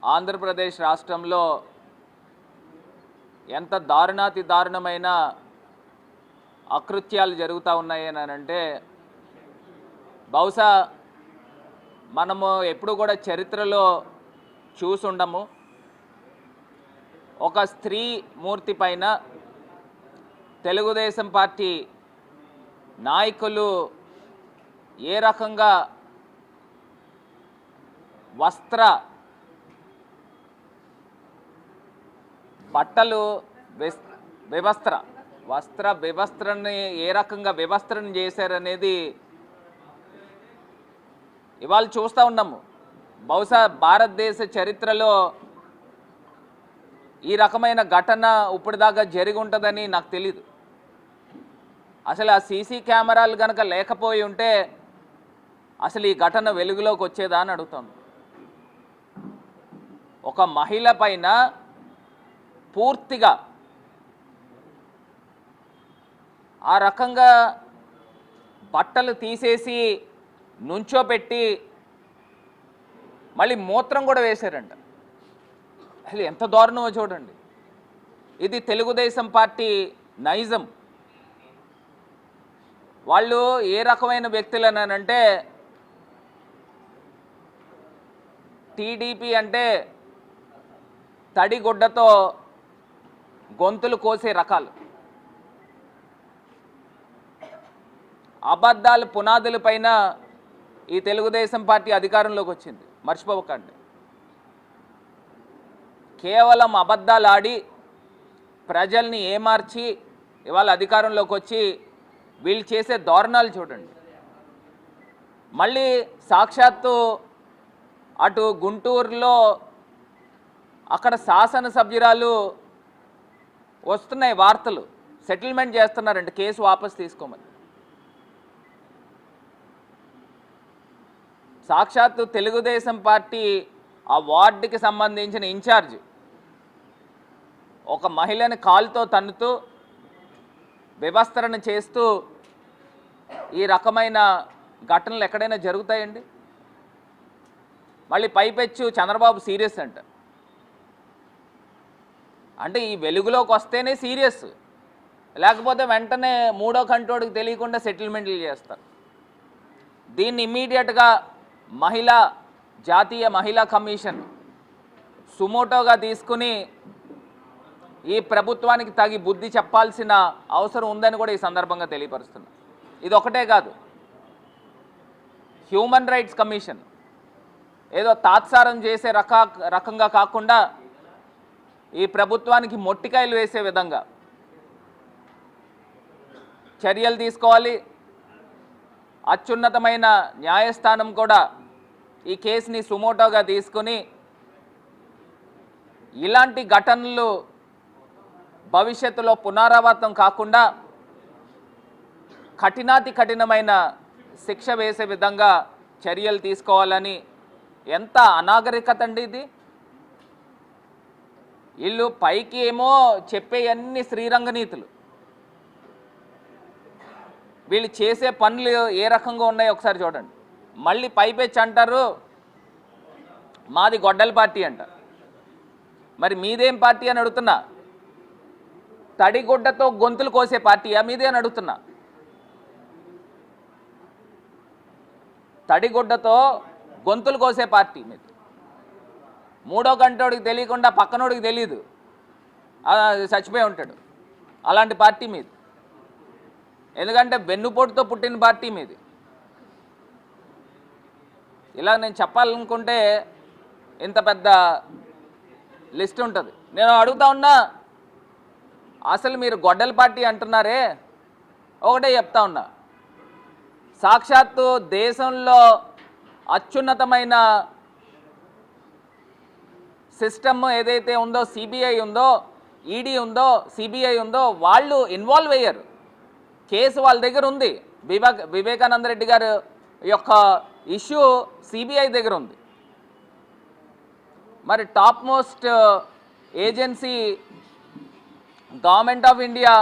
ఆంధ్రప్రదేశ్ రాష్ట్రంలో ఎంత దారుణాతి దారుణమైన అకృత్యాలు జరుగుతూ ఉన్నాయనంటే బహుశా మనము ఎప్పుడు కూడా చరిత్రలో చూసుండము. ఒక స్త్రీ మూర్తి పైన తెలుగుదేశం పార్టీ నాయకులు ఏ రకంగా బట్టలు వస్త్ర వ్యవస్థని ఏ రకంగా వ్యవస్థను చేశారనేది ఇవాళ చూస్తూ ఉన్నాము. బహుశా భారతదేశ చరిత్రలో ఈ రకమైన ఘటన ఇప్పటిదాకా జరిగి ఉంటుందని నాకు తెలీదు. అసలు ఆ సీసీ కెమెరాలు కనుక లేకపోయి ఉంటే అసలు ఈ ఘటన వెలుగులోకి వచ్చేదా అని అడుగుతాను. ఒక మహిళ పైన పూర్తిగా ఆ రకంగా బట్టలు తీసేసి నుంచోపెట్టి మళ్ళీ మూత్రం కూడా వేశారంట. అసలు ఎంత దారుణమో చూడండి. ఇది తెలుగుదేశం పార్టీ నైజం. వాళ్ళు ఏ రకమైన వ్యక్తులనంటే టీడీపీ అంటే తడిగుడ్డతో గొంతులు కోసే రకాలు. అబద్ధాలు పునాదుల పైన ఈ తెలుగుదేశం పార్టీ అధికారంలోకి వచ్చింది, మర్చిపోకండి. కేవలం అబద్ధాలు ఆడి ప్రజల్ని ఏమార్చి ఇవాళ అధికారంలోకి వచ్చి వీళ్ళు చేసే దారుణాలు చూడండి. మళ్ళీ సాక్షాత్తు అటు గుంటూరులో అక్కడ శాసనసభ్యురాలు వస్తున్నాయి వార్తలు, సెటిల్మెంట్ చేస్తున్నారంటే కేసు వాపసు తీసుకోమని. సాక్షాత్తు తెలుగుదేశం పార్టీ ఆ వార్డుకి సంబంధించిన ఇన్ఛార్జ్ ఒక మహిళని కాలుతో తన్నుతూ వ్యవస్థరణ చేస్తూ ఈ రకమైన ఘటనలు ఎక్కడైనా జరుగుతాయండి? మళ్ళీ పైపెచ్చు చంద్రబాబు సీరియస్ అంట. అంటే ఈ వెలుగులోకి వస్తేనే సీరియస్, లేకపోతే వెంటనే మూడో కంటోడికి తెలియకుండా సెటిల్మెంట్లు చేస్తారు. దీన్ని ఇమ్మీడియట్గా జాతీయ మహిళా కమిషన్ సుమోటోగా తీసుకుని ఈ ప్రభుత్వానికి తగి బుద్ధి చెప్పాల్సిన అవసరం ఉందని కూడా ఈ సందర్భంగా తెలియపరుస్తున్నా. ఇది ఒకటే కాదు, హ్యూమన్ రైట్స్ కమిషన్ ఏదో తాత్సారం చేసే రకంగా కాకుండా ఈ ప్రభుత్వానికి మొట్టికాయలు వేసే విధంగా చర్యలు తీసుకోవాలి. అత్యున్నతమైన న్యాయస్థానం కూడా ఈ కేసుని సుమోటోగా తీసుకుని ఇలాంటి ఘటనలు భవిష్యత్తులో పునరావృతం కాకుండా కఠినాతి కఠినమైన శిక్ష వేసే విధంగా చర్యలు తీసుకోవాలని. ఎంత అనాగరికత అండి ఇది! వీళ్ళు పైకి ఏమో చెప్పే అన్ని శ్రీరంగ నీతులు, వీళ్ళు చేసే పనులు ఏ రకంగా ఉన్నాయో ఒకసారి చూడండి. మళ్ళీ పైపెచ్చి అంటారు మాది గొడ్డల పార్టీ అంట. మరి మీదేం పార్టీ అని అడుగుతున్నా? తడిగుడ్డతో గొంతులు కోసే పార్టీయా మీదే అని అడుగుతున్నా? తడిగుడ్డతో గొంతులు కోసే పార్టీ మీది. మూడో గంటోడికి తెలియకుండా పక్కనోడికి తెలియదు, చచ్చిపోయి ఉంటాడు. అలాంటి పార్టీ మీది. ఎందుకంటే వెన్నుపోటుతో పుట్టిన పార్టీ మీది. ఇలా నేను చెప్పాలనుకుంటే ఇంత పెద్ద లిస్ట్ ఉంటుంది. నేను అడుగుతా ఉన్నా, అసలు మీరు గొడ్డల పార్టీ అంటున్నారే, ఒకటే చెప్తా ఉన్నా. సాక్షాత్తు దేశంలో అత్యున్నతమైన సిస్టమ్ ఏదైతే ఉందో, సిబిఐ ఉందో, ఈడీ ఉందో, సిబిఐ ఉందో, వాళ్ళు ఇన్వాల్వ్ అయ్యారు. కేసు వాళ్ళ దగ్గర ఉంది. వివేకానంద రెడ్డి గారు యొక్క ఇష్యూ సిబిఐ దగ్గర ఉంది. మరి top most agency government of India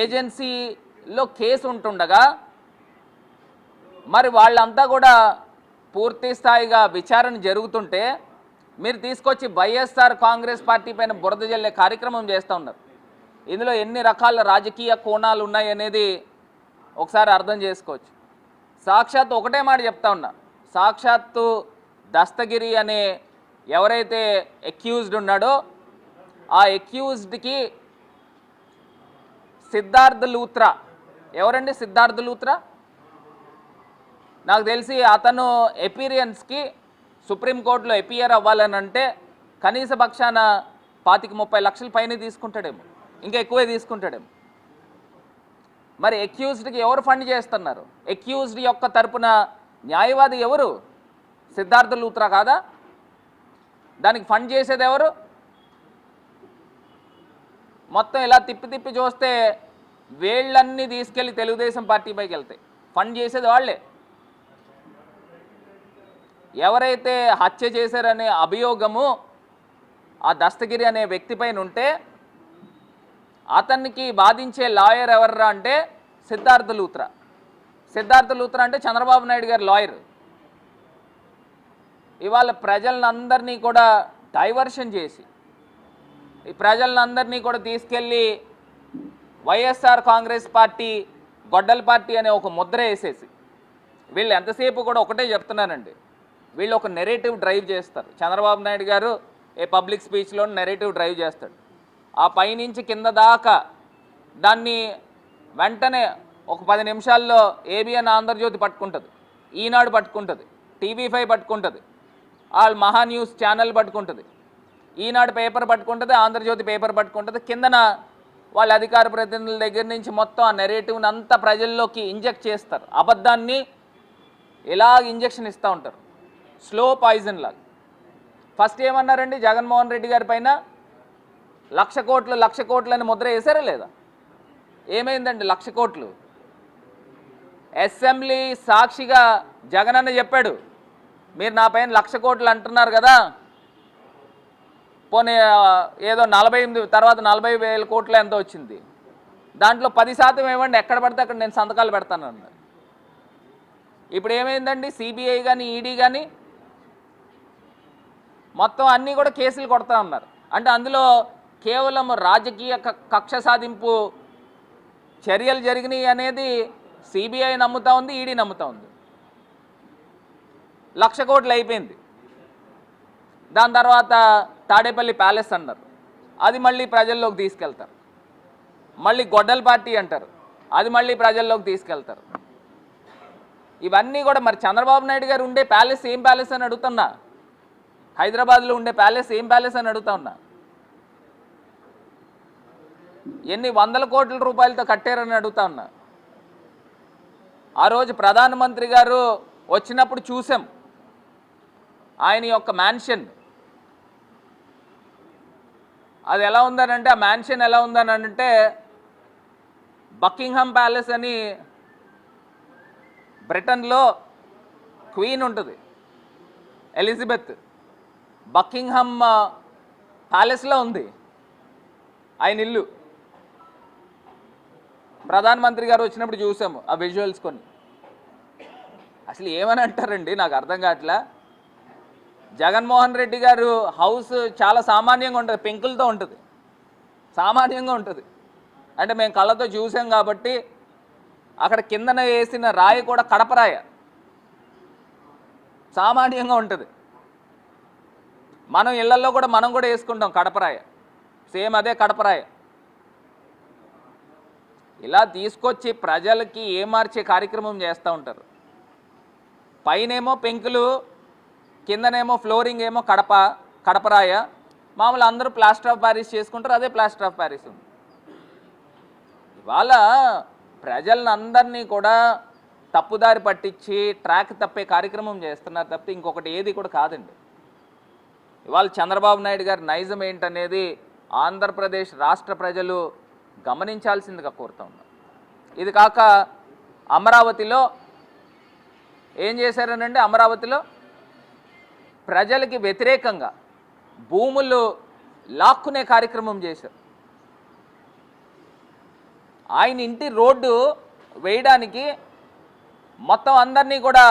ఏజెన్సీలో కేసు ఉంటుండగా మరి వాళ్ళంతా కూడా పూర్తి స్థాయిగా విచారణ జరుగుతుంటే మీరు తీసుకొచ్చి వైఎస్ఆర్ కాంగ్రెస్ పార్టీ పైన బురద జల్లే కార్యక్రమం చేస్తూ ఉన్నారు. ఇందులో ఎన్ని రకాల రాజకీయ కోణాలు ఉన్నాయి అనేది ఒకసారి అర్థం చేసుకోవచ్చు. సాక్షాత్తు ఒకటే మాట చెప్తా ఉన్నా, సాక్షాత్తు దస్తగిరి అనే ఎవరైతే అక్యూజ్డ్ ఉన్నాడో ఆ అక్యూజ్డ్కి సిద్ధార్థ్ లూత్రా, ఎవరండి సిద్ధార్థ్ లూత్రా? నాకు తెలిసి అతను ఎపీరియన్స్కి సుప్రీంకోర్టులో ఎపియర్ అవ్వాలని అంటే కనీస పక్షాన 25-30 లక్షల పైన తీసుకుంటాడేమో, ఇంకా ఎక్కువే తీసుకుంటాడేమో. మరి అక్యూజ్డ్కి ఎవరు ఫండ్ చేస్తున్నారు? అక్యూజ్డ్ యొక్క తరపున న్యాయవాది ఎవరు? సిద్ధార్థ లూత్రా కాదా? దానికి ఫండ్ చేసేది ఎవరు? మొత్తం ఇలా తిప్పి తిప్పి చూస్తే వేళ్ళన్నీ తీసుకెళ్ళి తెలుగుదేశం పార్టీ పైకి వెళ్తాయి. ఫండ్ చేసేది వాళ్ళే. ఎవరైతే హత్య చేశారనే అభియోగము ఆ దస్తగిరి అనే వ్యక్తి పైన ఉంటే అతనికి బాధించే లాయర్ ఎవర్రా అంటే సిద్ధార్థ లూత్రా. సిద్ధార్థ లూత్రా అంటే చంద్రబాబు నాయుడు గారి లాయర్. ఇవాళ ప్రజలందరినీ కూడా డైవర్షన్ చేసి ఈ ప్రజలందరినీ కూడా తీసుకెళ్ళి వైఎస్ఆర్ కాంగ్రెస్ పార్టీ గొడ్డల పార్టీ అనే ఒక ముద్ర వేసేసి వీళ్ళు ఎంతసేపు కూడా ఒకటే చెప్తున్నానండి, వీళ్ళు ఒక నెరేటివ్ డ్రైవ్ చేస్తారు. చంద్రబాబు నాయుడు గారు ఏ పబ్లిక్ స్పీచ్లో నెరేటివ్ డ్రైవ్ చేస్తాడు. ఆ పైనుంచి కింద దాకా దాన్ని వెంటనే ఒక 10 నిమిషాల్లో ఏబిఎన్ ఆంధ్రజ్యోతి పట్టుకుంటుంది, ఈనాడు పట్టుకుంటుంది, TV5 పట్టుకుంటుంది, వాళ్ళ మహా న్యూస్ ఛానల్ పట్టుకుంటుంది, ఈనాడు పేపర్ పట్టుకుంటుంది, ఆంధ్రజ్యోతి పేపర్ పట్టుకుంటుంది. కిందన వాళ్ళ అధికార ప్రతినిధుల దగ్గర నుంచి మొత్తం ఆ నెరేటివ్ని అంతా ప్రజల్లోకి ఇంజెక్ట్ చేస్తారు. అబద్ధాన్ని ఇలాగ ఇంజెక్షన్ ఇస్తూ ఉంటారు, స్లో పాయిజన్ లాగా. ఫస్ట్ ఏమన్నారండి, జగన్మోహన్ రెడ్డి గారి పైన 1,00,00,000 కోట్లు అని ముద్ర వేసారా లేదా? ఏమైందండి 1,00,00,000 కోట్లు? అసెంబ్లీ సాక్షిగా జగనన్న చెప్పాడు, మీరు నా పైన 1,00,00,000 కోట్లు అంటున్నారు కదా, పోనీ ఏదో 48 తర్వాత 40,000 కోట్లు ఎంతో వచ్చింది, దాంట్లో 10% ఇవ్వండి, ఎక్కడ పడితే అక్కడ నేను సంతకాలు పెడతాను అన్నారు. ఇప్పుడు ఏమైందండి, సిబిఐ కానీ ఈడీ కానీ మొత్తం అన్నీ కూడా కేసులు కొడతా ఉన్నారు. అంటే అందులో కేవలం రాజకీయ కక్ష సాధింపు చర్యలు జరిగినాయి అనేది సిబిఐ నమ్ముతా ఉంది, ఈడీ నమ్ముతా ఉంది. 1,00,00,000 కోట్లు అయిపోయింది. దాని తర్వాత తాడేపల్లి ప్యాలెస్ అన్నారు, అది మళ్ళీ ప్రజల్లోకి తీసుకెళ్తారు. మళ్ళీ గొడ్డల పార్టీ అంటారు, అది మళ్ళీ ప్రజల్లోకి తీసుకెళ్తారు. ఇవన్నీ కూడా మరి చంద్రబాబు నాయుడు గారు ఉండే ప్యాలెస్ ఏం ప్యాలెస్ అని అడుగుతున్నా, హైదరాబాద్లో ఉండే ప్యాలెస్ ఏం ప్యాలెస్ అని అడుగుతా ఉన్నా. ఎన్ని 100 కోట్ల రూపాయలతో కట్టారని అడుగుతా ఉన్నా. ఆ రోజు ప్రధానమంత్రి గారు వచ్చినప్పుడు చూసాం ఆయన యొక్క మ్యాన్షన్. అది ఎలా ఉందనంటే, ఆ మ్యాన్షన్ ఎలా ఉందనంటే బకింగ్హామ్ ప్యాలెస్ అని బ్రిటన్లో క్వీన్ ఉంటుంది ఎలిజబెత్, బకింగ్హామ్ ప్యాలెస్లో ఉంది ఆయన ఇల్లు. ప్రధానమంత్రి గారు వచ్చినప్పుడు చూసాము ఆ విజువల్స్ కొన్ని. అసలు ఏమని అంటారండి, నాకు అర్థం కావట్లా. జగన్మోహన్ రెడ్డి గారు హౌస్ చాలా సామాన్యంగా ఉంటుంది, పెంకులతో ఉంటుంది, సామాన్యంగా ఉంటుంది. అంటే మేము కళ్ళతో చూసాం కాబట్టి. అక్కడ కిందన వేసిన రాయి కూడా కడపరాయ, సామాన్యంగా ఉంటుంది. మనం ఇళ్లలో కూడా మనం కూడా వేసుకుంటాం కడపరాయ, సేమ్ అదే కడపరాయ. ఇలా తీసుకొచ్చి ప్రజలకి ఏమార్చే కార్యక్రమం చేస్తూ ఉంటారు. పైనేమో పెంకులు, కిందనేమో ఫ్లోరింగ్ ఏమో కడపరాయ. మామూలు అందరూ ప్లాస్టర్ ఆఫ్ ప్యారిస్ చేసుకుంటారు, అదే ప్లాస్టర్ ఆఫ్ ప్యారిస్ ఉంది. ఇవాళ ప్రజలను అందరినీ కూడా తప్పుదారి పట్టించి ట్రాక్ తప్పే కార్యక్రమం చేస్తున్నారు తప్పితే ఇంకొకటి ఏది కూడా కాదండి. ఇవాళ చంద్రబాబు నాయుడు గారి నైజం ఏంటనేది ఆంధ్రప్రదేశ్ రాష్ట్ర ప్రజలు గమనించాల్సిందిగా కోరుతా ఉన్నారు. ఇది కాక అమరావతిలో ఏం చేశారనంటే, అమరావతిలో ప్రజలకి వ్యతిరేకంగా భూములు లాక్కునే కార్యక్రమం చేశారు. ఆయన ఇంటి రోడ్డు వేయడానికి మొత్తం అందరినీ కూడా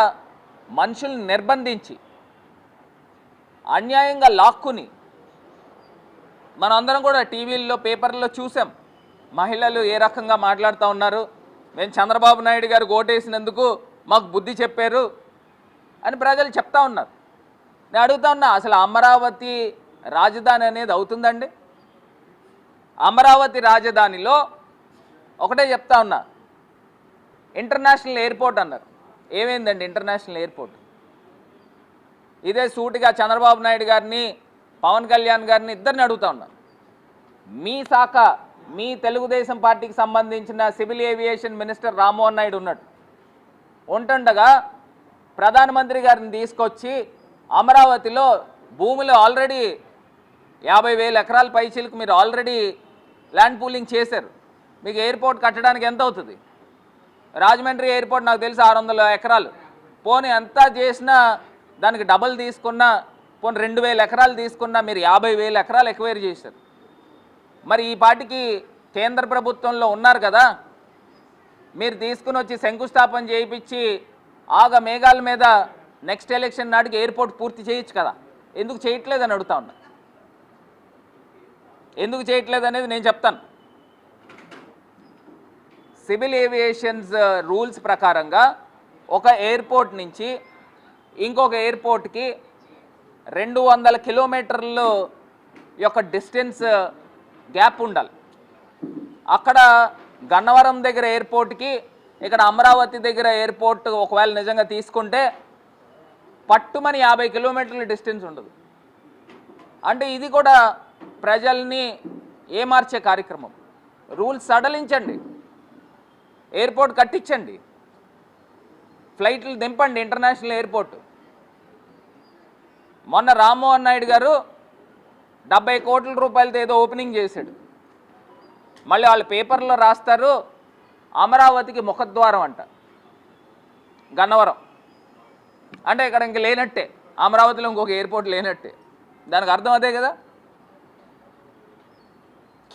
మనుషుల్ని నిర్బంధించి అన్యాయంగా లాక్కుని మనందరం కూడా టీవీల్లో పేపర్లో చూసాం మహిళలు ఏ రకంగా మాట్లాడుతూ ఉన్నారు. మేము చంద్రబాబు నాయుడు గారు ఓటేసినందుకు మాకు బుద్ధి చెప్పారు అని ప్రజలు చెప్తా ఉన్నారు. నేను అడుగుతా ఉన్నా, అసలు అమరావతి రాజధాని అనేది అవుతుందండి? అమరావతి రాజధానిలో ఒకటే చెప్తా ఉన్నా, ఇంటర్నేషనల్ ఎయిర్పోర్ట్ అన్నారు. ఏమైందండి ఇంటర్నేషనల్ ఎయిర్పోర్ట్? ఇదే సూటిగా చంద్రబాబు నాయుడు గారిని పవన్ కళ్యాణ్ గారిని ఇద్దరిని అడుగుతా ఉన్నా. మీ శాఖ, మీ తెలుగుదేశం పార్టీకి సంబంధించిన civil aviation minister Rammohan Naidu ఉన్నాడు. ఉంటుండగా ప్రధానమంత్రి గారిని తీసుకొచ్చి అమరావతిలో భూములు ఆల్రెడీ 50,000 ఎకరాల పైచీలకు మీరు ఆల్రెడీ ల్యాండ్ పూలింగ్ చేశారు. మీకు ఎయిర్పోర్ట్ కట్టడానికి ఎంత అవుతుంది? రాజమండ్రి ఎయిర్పోర్ట్ నాకు తెలిసి 600 ఎకరాలు. పోనీ అంతా చేసినా దానికి డబల్ తీసుకున్నా, పోనీ 2,000 ఎకరాలు తీసుకున్నా మీరు 50,000 ఎకరాలు ఎక్వైర్ చేశారు. మరి ఈ పార్టీకి కేంద్ర ప్రభుత్వంలో ఉన్నారు కదా, మీరు తీసుకుని వచ్చి శంకుస్థాపన చేయించి ఆగ మేఘాల మీద నెక్స్ట్ ఎలక్షన్ నాటికి ఎయిర్పోర్ట్ పూర్తి చేయొచ్చు కదా. ఎందుకు చేయట్లేదని అడుగుతా ఉన్నా. ఎందుకు చేయట్లేదు అనేది నేను చెప్తాను. సివిల్ ఏవియేషన్స్ రూల్స్ ప్రకారంగా ఒక ఎయిర్పోర్ట్ నుంచి ఇంకొక ఎయిర్పోర్ట్కి 200 కిలోమీటర్లు యొక్క డిస్టెన్స్ గ్యాప్ ఉండాలి. అక్కడ గన్నవరం దగ్గర ఎయిర్పోర్ట్కి ఇక్కడ అమరావతి దగ్గర ఎయిర్పోర్ట్ ఒకవేళ నిజంగా తీసుకుంటే పట్టుమని 50 కిలోమీటర్ల డిస్టెన్స్ ఉండదు. అంటే ఇది కూడా ప్రజల్ని ఏమార్చే కార్యక్రమం. రూల్స్ సడలించండి, ఎయిర్పోర్ట్ కట్టించండి, ఫ్లైట్లు దింపండి ఇంటర్నేషనల్ ఎయిర్పోర్ట్. మొన్న రామ్మోహన్ నాయుడు గారు 70 కోట్ల రూపాయలతో ఏదో ఓపెనింగ్ చేశాడు. మళ్ళీ వాళ్ళు పేపర్లో రాస్తారు అమరావతికి ముఖద్వారం అంట గన్నవరం. అంటే ఇక్కడ ఇంక లేనట్టే, అమరావతిలో ఇంకొక ఎయిర్పోర్ట్ లేనట్టే. దానికి అర్థం అదే కదా.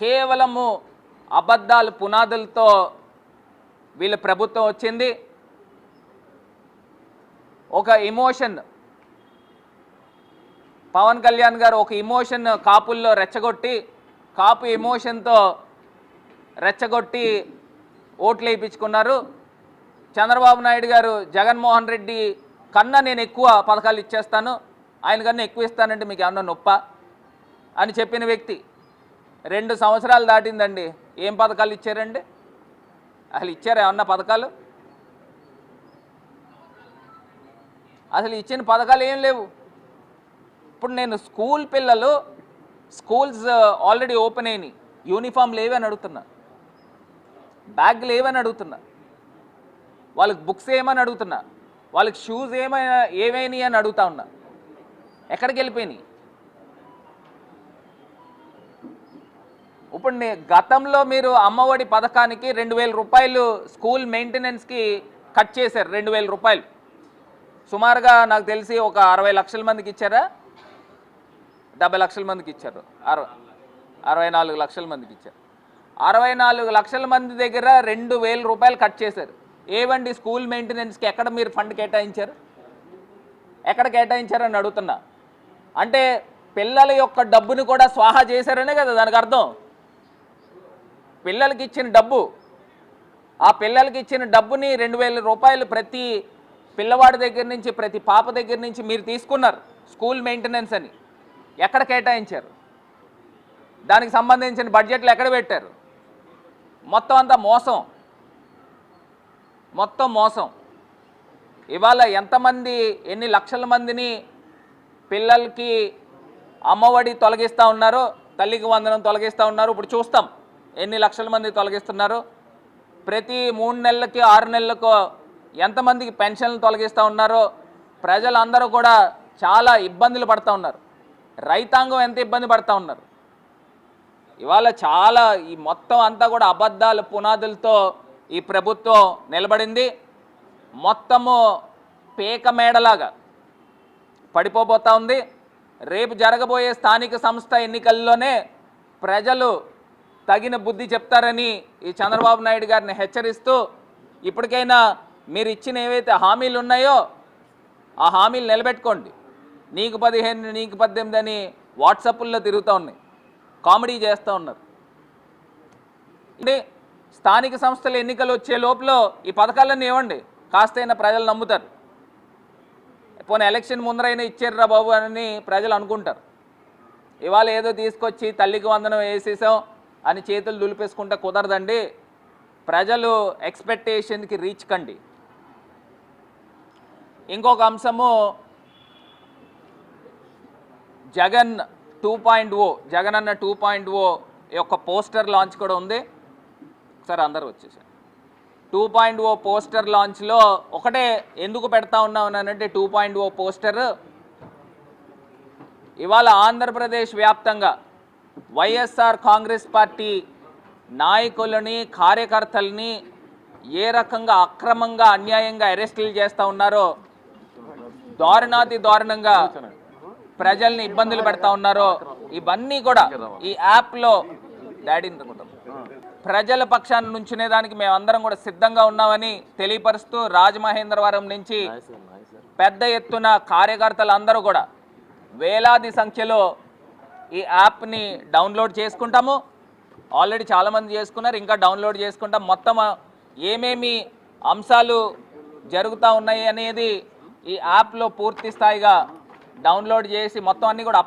కేవలము అబద్ధాలు పునాదులతో వీళ్ళ ప్రభుత్వం వచ్చింది. ఒక ఎమోషన్, పవన్ కళ్యాణ్ గారు ఒక ఎమోషన్ కాపుల్లో రెచ్చగొట్టి, కాపు ఎమోషన్తో రెచ్చగొట్టి ఓట్లు వేయించుకున్నారు. చంద్రబాబు నాయుడు గారు జగన్మోహన్ రెడ్డి కన్నా నేను ఎక్కువ పథకాలు ఇచ్చేస్తాను, ఆయన కన్నా ఎక్కువ ఇస్తానంటే మీకు ఏమన్నా నొప్ప అని చెప్పిన వ్యక్తి 2 సంవత్సరాలు దాటిందండి. ఏం పథకాలు ఇచ్చారండి? అసలు ఇచ్చారా ఏమన్నా పథకాలు? అసలు ఇచ్చిన పథకాలు ఏం లేవు. ఇప్పుడు నేను స్కూల్ పిల్లలు, స్కూల్స్ ఆల్రెడీ ఓపెన్ అయినాయి, యూనిఫామ్ లేవని అడుగుతున్నా, బ్యాగ్లు ఏమని అడుగుతున్నా, వాళ్ళకి బుక్స్ ఏమని అడుగుతున్నా, వాళ్ళకి షూస్ ఏమైనాయి అని అడుగుతా ఉన్నా. ఎక్కడికి వెళ్ళిపోయినాయి? ఇప్పుడు గతంలో మీరు అమ్మఒడి పథకానికి 2,000 రూపాయలు స్కూల్ మెయింటెనెన్స్కి కట్ చేశారు. 2,000 రూపాయలు సుమారుగా నాకు తెలిసి ఒక 60 లక్షల మందికి ఇచ్చారా, 70 లక్షల మందికి ఇచ్చారు, 64 లక్షల మందికి ఇచ్చారు. 64 లక్షల మంది దగ్గర 2,000 రూపాయలు కట్ చేశారు. ఏవండి స్కూల్ మెయింటెనెన్స్కి ఎక్కడ మీరు ఫండ్ కేటాయించారు? ఎక్కడ కేటాయించారని అడుగుతున్నా. అంటే పిల్లల యొక్క డబ్బుని కూడా స్వాహా చేశారనే కదా దానికి అర్థం. పిల్లలకి ఇచ్చిన డబ్బు, ఆ పిల్లలకి ఇచ్చిన డబ్బుని 2,000 రూపాయలు ప్రతి పిల్లవాడి దగ్గర నుంచి, ప్రతి పాప దగ్గర నుంచి మీరు తీసుకున్నారు స్కూల్ మెయింటెనెన్స్ అని. ఎక్కడ కేటాయించారు? దానికి సంబంధించిన బడ్జెట్లు ఎక్కడ పెట్టారు? మొత్తం అంతా మోసం, మొత్తం మోసం. ఇవాళ ఎంతమంది, ఎన్ని లక్షల మందిని పిల్లలకి అమ్మఒడి తొలగిస్తూ ఉన్నారో, తల్లికి వందనం తొలగిస్తూ ఉన్నారు. ఇప్పుడు చూస్తాం ఎన్ని లక్షల మంది తొలగిస్తున్నారు. ప్రతి 3 నెలలకి 6 నెలలకు ఎంతమందికి పెన్షన్లు తొలగిస్తూ ఉన్నారో. ప్రజలందరూ కూడా చాలా ఇబ్బందులు పడుతూ ఉన్నారు. రైతాంగం ఎంత ఇబ్బంది పడుతూ ఉన్నారు. ఇవాళ చాలా ఈ మొత్తం అంతా కూడా అబద్ధాల పునాదులతో ఈ ప్రభుత్వం నిలబడింది. మొత్తము పేక మేడలాగా పడిపోబోతా ఉంది. రేపు జరగబోయే స్థానిక సంస్థ ఎన్నికల్లోనే ప్రజలు తగిన బుద్ధి చెప్తారని ఈ చంద్రబాబు నాయుడు గారిని హెచ్చరిస్తూ, ఇప్పటికైనా మీరు ఇచ్చిన ఏవైతే హామీలు ఉన్నాయో ఆ హామీలు నిలబెట్టుకోండి. నీకు 15 నీకు 18 అని వాట్సాప్ల్లో తిరుగుతూ ఉన్నాయి, కామెడీ చేస్తూ ఉన్నారు. అంటే స్థానిక సంస్థల ఎన్నికలు వచ్చే లోపల ఈ పథకాలన్నీ ఇవ్వండి, కాస్తైనా ప్రజలు నమ్ముతారు. పోనీ ఎలక్షన్ ముందరైనా ఇచ్చారురా బాబు అని ప్రజలు అనుకుంటారు. ఇవాళ ఏదో తీసుకొచ్చి తల్లికి వందనం వేసేసాం అని చేతులు దులిపేసుకుంటే కుదరదండి. ప్రజలు ఎక్స్పెక్టేషన్కి రీచ్ కండి. ఇంకొక అంశము జగన్ 2.0 జగన్ అన్న 2.0 యొక్క పోస్టర్ లాంచ్ కూడా ఉంది. ఒకసారి అందరూ వచ్చేసారు. 2.0 పోస్టర్ లాంచ్లో ఒకటే ఎందుకు పెడతా ఉన్నామనంటే 2.0 పోస్టర్ ఇవాళ ఆంధ్రప్రదేశ్ వ్యాప్తంగా వైఎస్ఆర్ కాంగ్రెస్ పార్టీ నాయకులని కార్యకర్తలని ఏ రకంగా అక్రమంగా అన్యాయంగా అరెస్టులు చేస్తూ ఉన్నారో, దారుణాతి దారుణంగా ప్రజల్ని ఇబ్బందులు పెడతా ఉన్నారో, ఇవన్నీ కూడా ఈ యాప్లో ప్రజల పక్షాన్ని నుంచునే దానికి మేమందరం కూడా సిద్ధంగా ఉన్నామని తెలియపరుస్తూ రాజమహేంద్రవరం నుంచి పెద్ద ఎత్తున కార్యకర్తలు అందరూ కూడా వేలాది సంఖ్యలో ఈ యాప్ని డౌన్లోడ్ చేసుకుంటాము. ఆల్రెడీ చాలామంది చేసుకున్నారు, ఇంకా డౌన్లోడ్ చేసుకుంటాం. మొత్తం ఏమేమి అంశాలు జరుగుతూ ఉన్నాయి అనేది ఈ యాప్లో పూర్తి స్థాయిగా డౌన్లోడ్ చేసి మొత్తం అన్నీ కూడా